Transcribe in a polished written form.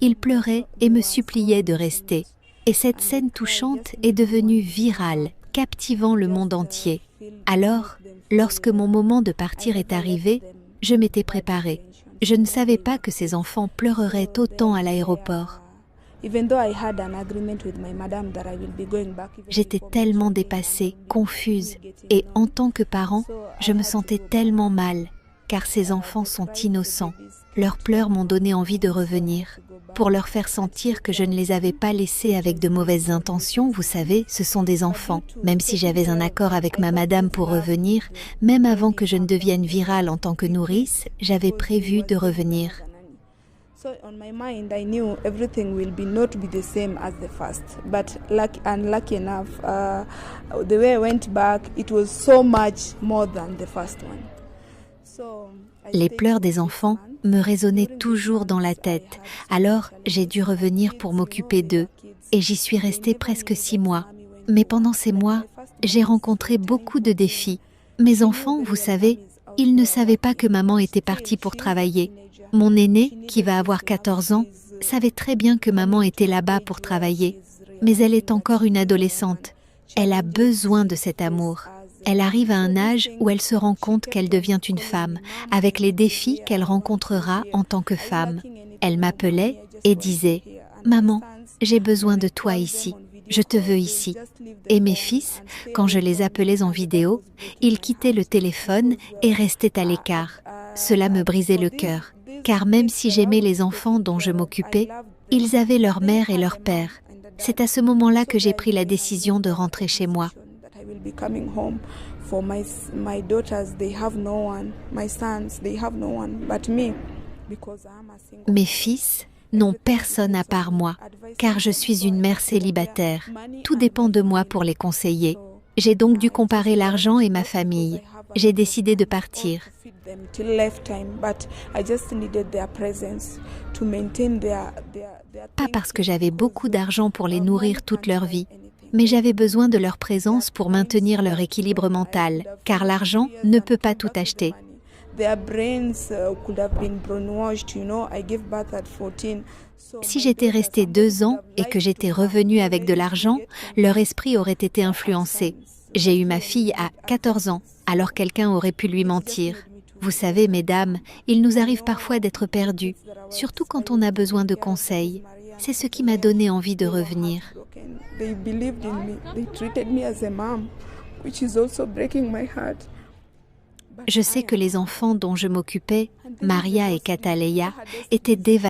Ils pleuraient et me suppliaient de rester. Et cette scène touchante est devenue virale, captivant le monde entier. Alors, lorsque mon moment de partir est arrivé, je m'étais préparée. Je ne savais pas que ces enfants pleureraient autant à l'aéroport. J'étais tellement dépassée, confuse, et en tant que parent, je me sentais tellement mal, car ces enfants sont innocents. Leurs pleurs m'ont donné envie de revenir, pour leur faire sentir que je ne les avais pas laissés avec de mauvaises intentions. Vous savez, ce sont des enfants. Même si j'avais un accord avec ma madame pour revenir, même avant que je ne devienne virale en tant que nourrice, j'avais prévu de revenir. So on my mind, I knew everything will not be the same as the first. But lucky enough, the way I went back, it was so much more than the first one. Les pleurs des enfants me résonnaient toujours dans la tête. Alors, j'ai dû revenir pour m'occuper d'eux. Et j'y suis restée presque 6 mois. Mais pendant ces mois, j'ai rencontré beaucoup de défis. Mes enfants, vous savez, ils ne savaient pas que maman était partie pour travailler. Mon aînée, qui va avoir 14 ans, savait très bien que maman était là-bas pour travailler. Mais elle est encore une adolescente. Elle a besoin de cet amour. Elle arrive à un âge où elle se rend compte qu'elle devient une femme, avec les défis qu'elle rencontrera en tant que femme. Elle m'appelait et disait « Maman, j'ai besoin de toi ici, je te veux ici ». Et mes fils, quand je les appelais en vidéo, ils quittaient le téléphone et restaient à l'écart. Cela me brisait le cœur, car même si j'aimais les enfants dont je m'occupais, ils avaient leur mère et leur père. C'est à ce moment-là que j'ai pris la décision de rentrer chez moi. Mes fils n'ont personne à part moi, car je suis une mère célibataire. Tout dépend de moi pour les conseiller. J'ai donc dû comparer l'argent et ma famille. J'ai décidé de partir. Pas parce que j'avais beaucoup d'argent pour les nourrir toute leur vie, mais j'avais besoin de leur présence pour maintenir leur équilibre mental, car l'argent ne peut pas tout acheter. Si j'étais restée 2 ans et que j'étais revenue avec de l'argent, leur esprit aurait été influencé. J'ai eu ma fille à 14 ans, alors quelqu'un aurait pu lui mentir. Vous savez, mesdames, il nous arrive parfois d'être perdus, surtout quand on a besoin de conseils. C'est ce qui m'a donné envie de revenir. Je sais que les enfants dont je m'occupais, Maria et Cataleya, étaient dévastés.